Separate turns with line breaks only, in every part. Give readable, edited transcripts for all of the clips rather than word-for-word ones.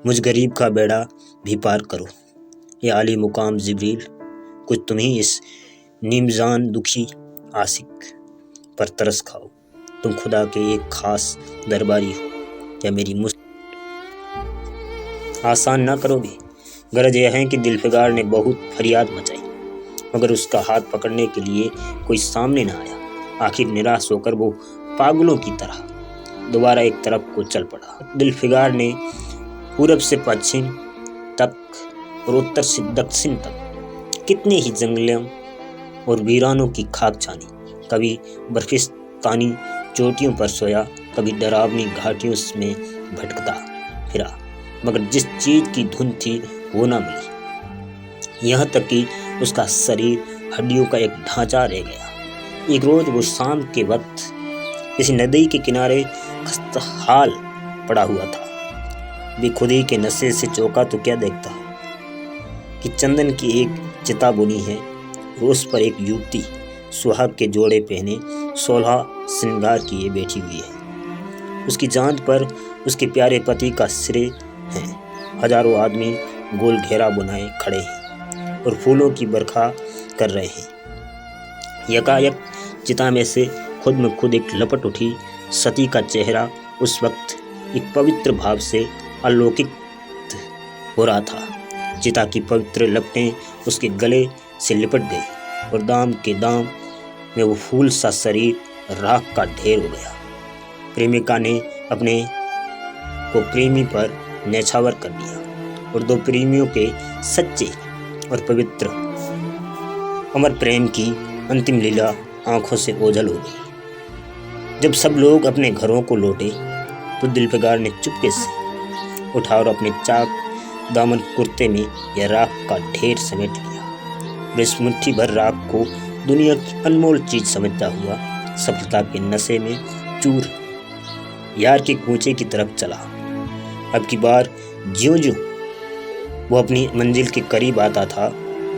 मुझ गरीब का बेड़ा भी पार करो। या आली मुकाम जिब्रील, कुछ तुम ही इस नीमजान दुखी आशिक पर तरस खाओ। तुम खुदा के एक खास दरबारी हो, या मेरी आसान ना करोगे। गरज यह है कि दिलफिगार ने बहुत फरियाद मचाई, मगर उसका हाथ पकड़ने के लिए कोई सामने न आया। आखिर निराश होकर वो पागलों की तरह दोबारा एक तरफ को चल पड़ा। दिलफिगार ने पूरब से पश्चिम तक और उत्तर से दक्षिण तक कितने ही जंगलों और वीरानों की खाक छानी। कभी बर्फिस्तानी चोटियों पर सोया, कभी डरावनी घाटियों में भटकता फिरा, मगर जिस चीज की धुन थी वो ना मिली। यहाँ तक कि उसका शरीर हड्डियों का एक ढांचा रह गया। एक रोज वो शाम के वक्त किसी नदी के किनारे खस्ताहाल पड़ा हुआ था। बेखुदी के नशे से चौंका तो क्या देखता कि चंदन की एक चिता बुनी है और उस पर एक युवती सुहाग के जोड़े पहने 16 श्रृंगार किए बैठी हुई है। उसकी जांघ पर उसके प्यारे पति का सिर है। हजारों आदमी गोल घेरा बुनाए खड़े हैं और फूलों की बरखा कर रहे हैं। यकायक चिता में से खुद में खुद एक लपट उठी सती का चेहरा उस वक्त एक पवित्र भाव से अलौकिक हो रहा था। चिता की पवित्र लपटें उसके गले से लिपट गई और दाम के दाम में वो फूल सा शरीर राख का ढेर हो गया। प्रेमिका ने अपने को प्रेमी पर न्यौछावर कर दिया और दो प्रेमियों के सच्चे और पवित्र अमर प्रेम की अंतिम लीला आंखों से ओझल हो गई। जब सब लोग अपने घरों को लौटे तो दिलफिगार ने चुपके से उठा और अपने चाक दामन कुर्ते में यह राख का ढेर समेट लिया। इस मुट्ठी भर राख को दुनिया की अनमोल चीज समझता हुआ सफलता के नशे में चूर यार के कूचे की तरफ चला। अब की बार ज्यों-ज्यों वो अपनी मंजिल के करीब आता था,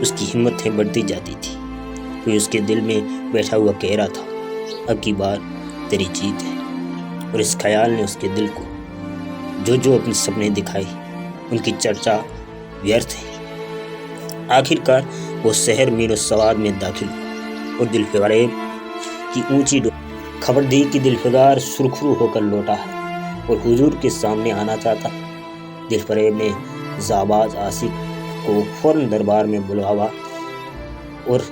उसकी हिम्मतें बढ़ती जाती थी। कोई उसके दिल में बैठा हुआ कह रहा था, अब की बार तेरी जीत है। और इस ख्याल ने उसके दिल को जो जो अपने सपने दिखाए उनकी चर्चा व्यर्थ है। आखिरकार वो शहर मीरो सवाद में दाखिल हुआ और दिलफिगार की ऊंची खबर दी कि दिलफिगार सुरखरू होकर लौटा है और हुजूर के सामने आना चाहता। दिलफरेब ने जाबाज आशिक को फौरन दरबार में बुलावा और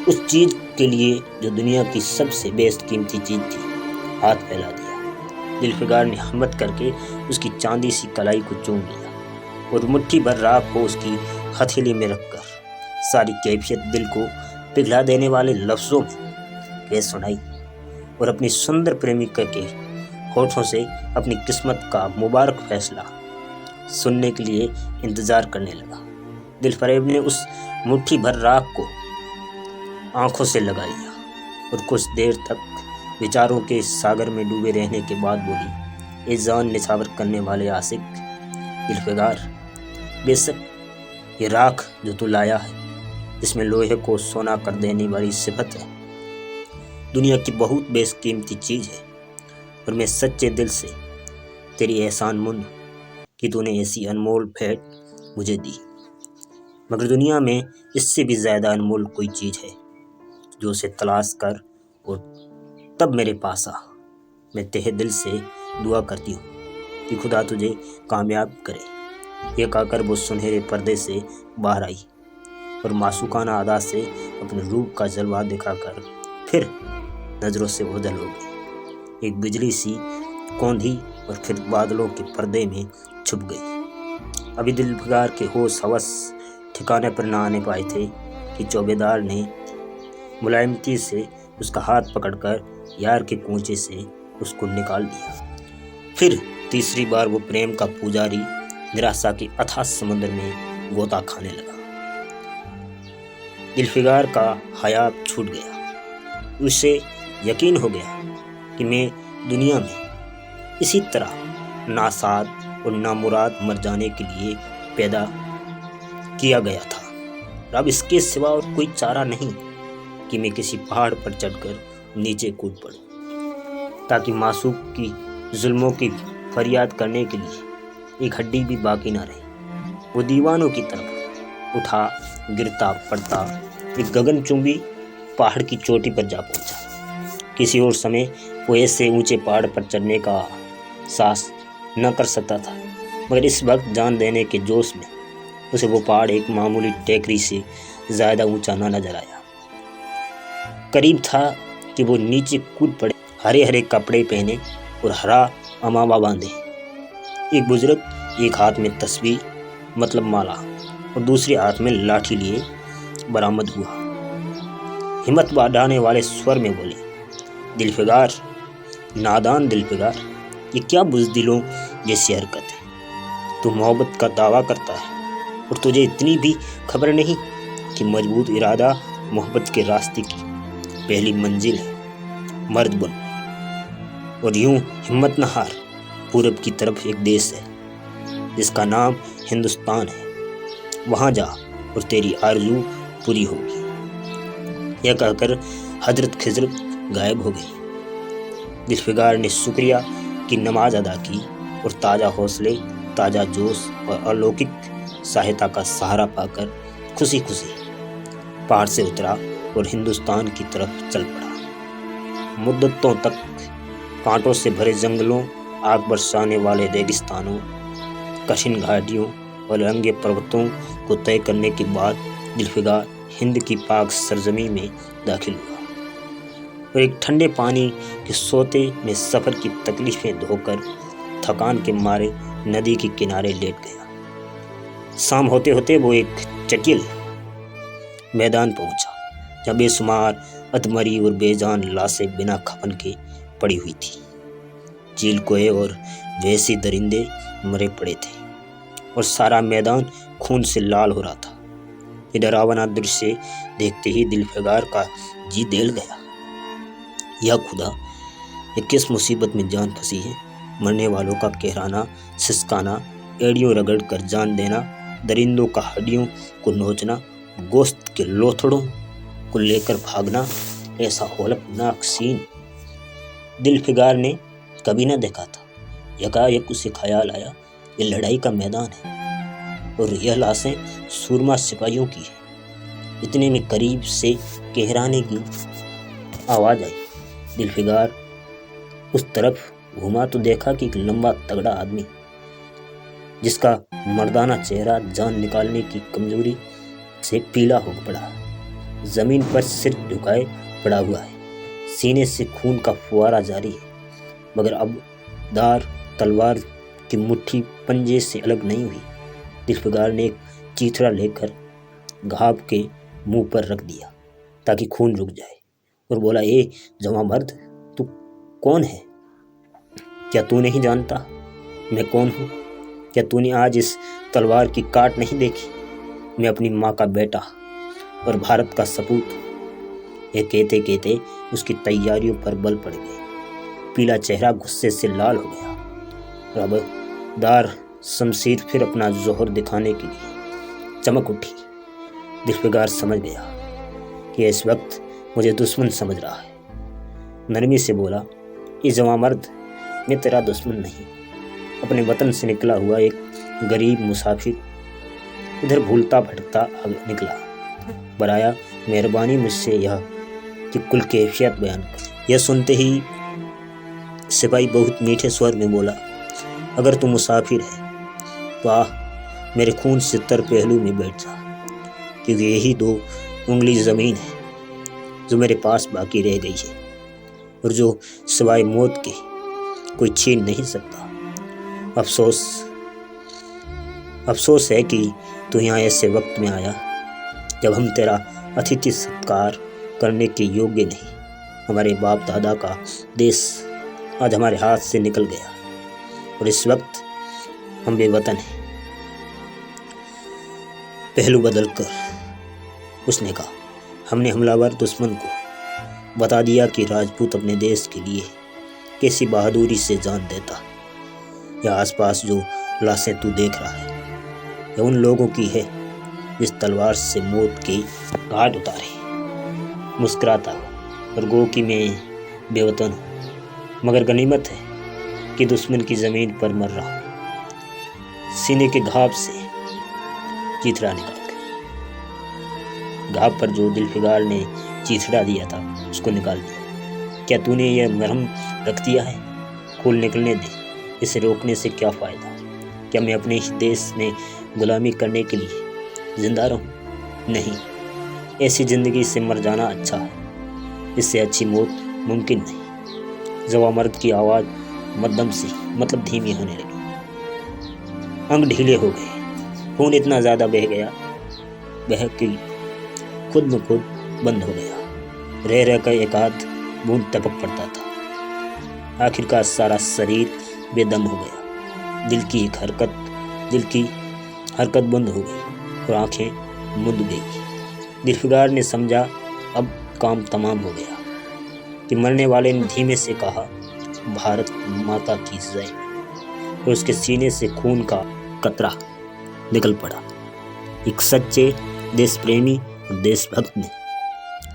उस चीज के लिए जो दुनिया की सबसे बेस्ट कीमती चीज थी हाथ फैला दिया। दिलफिगार ने हिम्मत करके उसकी चांदी सी कलाई को चूम लिया और मुट्ठी भर राख को उसकी हथेली में रखकर सारी कैफियत दिल को पिघला देने वाले लफ्जों में कह सुनाई और अपनी सुंदर प्रेमिका के होठों से अपनी किस्मत का मुबारक फैसला सुनने के लिए इंतजार करने लगा। दिलफरेब ने उस मुट्ठी भर राख को आंखों से लगा लिया और कुछ देर तक विचारों के सागर में डूबे रहने के बाद बोली, ए जान निछावर करने वाले आशिक दिलफिगार, बेशक ये राख जो तू लाया है इसमें लोहे को सोना कर देने वाली सिफत है, दुनिया की बहुत बेशकीमती चीज है और मैं सच्चे दिल से तेरी एहसानमंद कि तूने ऐसी अनमोल भेंट मुझे दी। मगर दुनिया में इससे भी ज्यादा अनमोल कोई चीज है जो उसे तलाश कर और तब मेरे पास आ। मैं तहे दिल से दुआ करती हूँ कि खुदा तुझे कामयाब करे। यह कहकर वो सुनहरे पर्दे से बाहर आई और मासूकाना अदा से अपने रूप का जलवा दिखाकर फिर नजरों से ओझल हो गई। एक बिजली सी कौंधी और फिर बादलों के पर्दे में छुप गई। अभी दिलफिगार के होश हवस ठिकाने पर न आने पाए थे कि चौबेदार ने मुलायमती से उसका हाथ पकड़कर यार के कूंचे से उसको निकाल दिया। फिर तीसरी बार वो प्रेम का पुजारी निराशा के अथाह समुद्र में गोता खाने लगा। दिलफिगार का हया छूट गया। उसे यकीन हो गया कि मैं दुनिया में इसी तरह नासाद और नामुराद मर जाने के लिए पैदा किया गया था। अब इसके सिवा और कोई चारा नहीं कि मैं किसी पहाड़ पर चढ़कर नीचे कूद पड़ूं ताकि मासूक की जुल्मों की फरियाद करने के लिए एक हड्डी भी बाकी ना रही। वो दीवानों की तरफ उठा, गिरता पड़ता एक गगनचुंबी पहाड़ की चोटी पर जा पहुंचा। किसी और समय वो ऐसे ऊंचे पहाड़ पर चढ़ने का साहस न कर सकता था, मगर इस वक्त जान देने के जोश में उसे वो पहाड़ एक मामूली टेकरी से ज़्यादा ऊंचा न नजर आया। करीब था कि वो नीचे कूद पड़े। हरे हरे कपड़े पहने और हरा अमावा बांधे एक बुजुर्ग एक हाथ में तस्बीह मतलब माला और दूसरे हाथ में लाठी लिए बरामद हुआ। हिम्मत बढ़ाने वाले स्वर में बोले, दिलफिगार, नादान दिलफिगार, ये क्या बुज़दिलों जैसी हरकत है। तू मोहब्बत का दावा करता है और तुझे इतनी भी खबर नहीं कि मजबूत इरादा मोहब्बत के रास्ते की पहली मंजिल है। मर्द बन और यूं हिम्मत न हार। पूरब की तरफ एक देश है जिसका नाम हिंदुस्तान है, वहां जा और तेरी आरज़ू पूरी होगी। यह कहकर हजरत खिज़र गायब हो गई। दिलफिगार ने शुक्रिया की नमाज अदा की और ताज़ा हौसले, ताज़ा जोश और अलौकिक सहायता का सहारा पाकर खुशी खुशी पहाड़ से उतरा और हिंदुस्तान की तरफ चल पड़ा। मुद्दतों तक कांटों से भरे जंगलों, आग बरसाने वाले रेगिस्तानों, कठिन घाटियों और रंगे पर्वतों को तय करने के बाद दिलफिगार हिंद की पाक सरजमी में दाखिल हुआ और एक ठंडे पानी के सोते में सफ़र की तकलीफ़ें धोकर थकान के मारे नदी के किनारे लेट गया। शाम होते होते वो एक चटियल मैदान पहुंचा जहाँ बेशुमार अधमरी और बेजान लाशें बिना खपन के पड़ी हुई थी। चील कोए और वैसी दरिंदे मरे पड़े थे और सारा मैदान खून से लाल हो रहा था। ये डरावना दृश्य देखते ही दिलफिगार का जी दहल गया। या खुदा, ये किस मुसीबत में जान फंसी है। मरने वालों का कहराना, सिसकाना, एड़ियों रगड़ कर जान देना, दरिंदों का हड्डियों को नोचना, गोश्त के लोथड़ों को लेकर भागना, ऐसा हौलनाक सीन दिलफिगार ने कभी न देखा था। यकायक उसे ख्याल आया, ये लड़ाई का मैदान है और यह लाशें सूरमा सिपाहियों की है। इतने में करीब से कहराने की आवाज़ आई। दिलफिगार उस तरफ घुमा तो देखा कि एक लंबा तगड़ा आदमी, जिसका मर्दाना चेहरा जान निकालने की कमजोरी से पीला हो पड़ा, जमीन पर सिर झुकाए पड़ा हुआ है। सीने से खून का फुवारा जारी है, मगर अब दार तलवार की मुट्ठी पंजे से अलग नहीं हुई। दिलफिगार ने एक चीथड़ा लेकर घाव के मुंह पर रख दिया ताकि खून रुक जाए और बोला, ए जवां मर्द, तू कौन है? क्या तू नहीं जानता मैं कौन हूँ? क्या तूने आज इस तलवार की काट नहीं देखी? मैं अपनी माँ का बेटा और भारत का सपूत। यह कहते कहते उसकी तैयारियों पर बल पड़ गए। पीला चेहरा गुस्से से लाल हो गया और अब दार शमशीर फिर अपना जोहर दिखाने के लिए चमक उठी। दिलफिगार समझ गया कि इस वक्त मुझे दुश्मन समझ रहा है। नरमी से बोला, ये जवां मर्द, मैं तेरा दुश्मन नहीं, अपने वतन से निकला हुआ एक गरीब मुसाफिर इधर भूलता भटकता निकला। बराया मेहरबानी मुझसे यह कि कुल कैफियत बयान कर। यह सुनते ही सिपाही बहुत मीठे स्वर में बोला, अगर तू मुसाफिर है तो आ मेरे खून से तर पहलू में बैठ जा, क्योंकि यही 2 उंगली ज़मीन है जो मेरे पास बाकी रह गई है और जो सिवाय मौत के कोई छीन नहीं सकता। अफसोस है कि तू यहाँ ऐसे वक्त में आया जब हम तेरा अतिथि सत्कार करने के योग्य नहीं। हमारे बाप दादा का देश आज हमारे हाथ से निकल गया और इस वक्त हम बेवतन हैं। पहलू बदल कर उसने कहा, हमने हमलावर दुश्मन को बता दिया कि राजपूत अपने देश के लिए कैसी बहादुरी से जान देता। या आसपास जो लाशें तू देख रहा है, यह उन लोगों की है जिस तलवार से मौत के घाट उतारे। मुस्कुराता और गो कि मैं बेवतन हूँ, मगर गनीमत है कि दुश्मन की ज़मीन पर मर रहा हूँ। सीने के घाव से चीथड़ा निकाल के, घाव पर जो दिलफिगार ने चीथड़ा दिया था उसको निकाल दिया। क्या तूने यह मरहम रख दिया है? खून निकलने दे, इसे रोकने से क्या फ़ायदा? क्या मैं अपने ही देश में गुलामी करने के लिए जिंदा रहूं? नहीं, ऐसी ज़िंदगी से मर जाना अच्छा है, इससे अच्छी मौत मुमकिन नहीं। जवा मर्द की आवाज़ मध्यम सी मतलब धीमी होने लगी। अंग ढीले हो गए, खून इतना ज़्यादा बह कि खुद में खुद बंद हो गया। रह रह कर एक आध बूंद टपक पड़ता था। आखिरकार सारा शरीर बेदम हो गया। दिल की हरकत बंद हो गई और आंखें मुंद गई। दिलफिगार ने समझा अब काम तमाम हो गया कि मरने वाले ने धीमे से कहा, भारत माता की जय, और उसके सीने से खून का कतरा निकल पड़ा। एक सच्चे देश प्रेमी और देशभक्त ने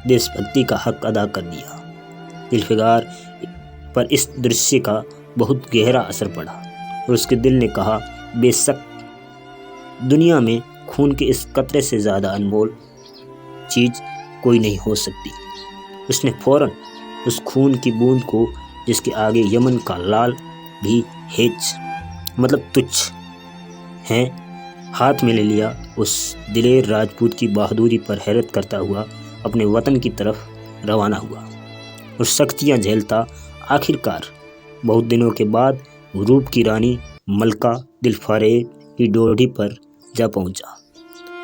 देशभक्ति का हक अदा कर दिया। दिलफिगार पर इस दृश्य का बहुत गहरा असर पड़ा और उसके दिल ने कहा, बेशक दुनिया में खून के इस कतरे से ज़्यादा अनमोल चीज़ कोई नहीं हो सकती। उसने फौरन उस खून की बूंद को, जिसके आगे यमन का लाल भी हेज मतलब तुच्छ है, हाथ में ले लिया। उस दिलेर राजपूत की बहादुरी पर हैरत करता हुआ अपने वतन की तरफ रवाना हुआ और सख्तियां झेलता आखिरकार बहुत दिनों के बाद रूप की रानी मलका दिलफरेब की डोरडी पर जा पहुंचा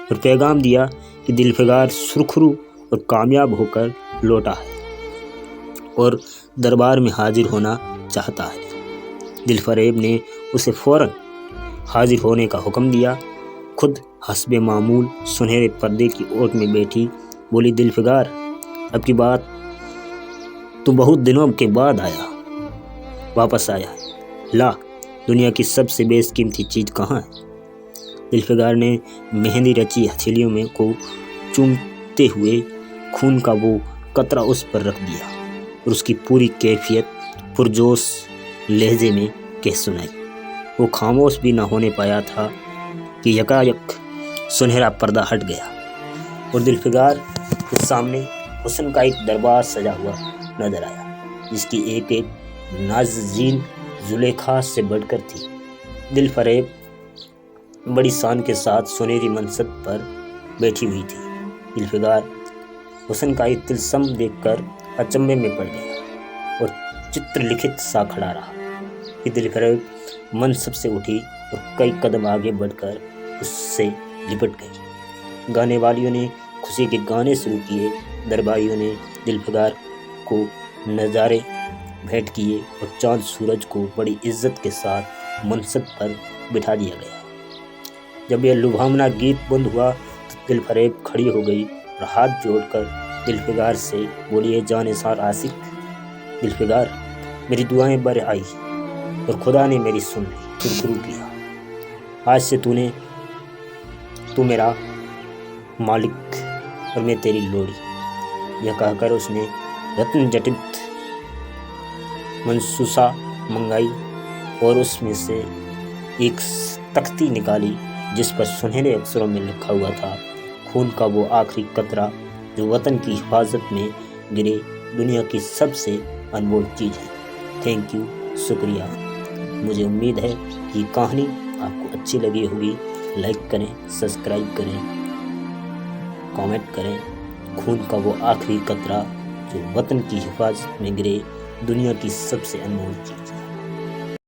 और पैगाम दिया कि दिलफिगार सुरखरू और कामयाब होकर लौटा है और दरबार में हाजिर होना चाहता है। दिलफरेब ने उसे फौरन हाजिर होने का हुक्म दिया। खुद हस्बे मामूल सुनहरे पर्दे की ओट में बैठी बोली, दिलफिगार, अब की बात तू बहुत दिनों के बाद वापस आया है। ला, दुनिया की सबसे बेशकीमती चीज़ कहाँ है? दिलफिगार ने मेहंदी रची हथेलियों में को चूमते हुए खून का वो कतरा उस पर रख दिया और उसकी पूरी कैफियत पुरजोश लहजे में कह सुनाई। वो खामोश भी न होने पाया था कि यकायक सुनहरा पर्दा हट गया और दिलफिगार के सामने हुस्न का एक दरबार सजा हुआ नजर आया, जिसकी एक एक नाज़रीन जुलेखा से बढ़कर थी। दिलफरेब बड़ी शान के साथ सुनहरी मनसब पर बैठी हुई थी। दिलफिगार हुस्न का एक तिलस्म देखकर अचंभे में पड़ गया और चित्रलिखित सा खड़ा रहा कि दिलफरेब मनसब से उठी और कई कदम आगे बढ़कर उससे लिपट गई। गाने वालियों ने खुशी के गाने शुरू किए, दरबारियों ने दिलफिगार को नज़ारे भेंट किए और चाँद सूरज को बड़ी इज्जत के साथ मनसब पर बिठा दिया गया। जब यह लुभावना गीत बंद हुआ तो दिलफरेब खड़ी हो गई और हाथ जोड़कर दिलफिगार से बोली, जानिसार आशिक दिलफिगार, मेरी दुआएं बर आई और खुदा ने मेरी सुन ली, शुरू किया। आज से तू मेरा मालिक और मैं तेरी लोड़ी। यह कहकर उसने रत्न जटित मनसूसा मंगाई और उसमें से एक तख्ती निकाली जिस पर सुनहरे अक्षरों में लिखा हुआ था, खून का वो आखिरी कतरा जो वतन की हिफाजत में गिरे दुनिया की सबसे अनमोल चीज़ है। थैंक यू, शुक्रिया। मुझे उम्मीद है कि कहानी आपको अच्छी लगी होगी। लाइक करें, सब्सक्राइब करें, कमेंट करें। खून का वो आखिरी कतरा जो वतन की हिफाजत में गिरे दुनिया की सबसे अनमोल चीज़ है।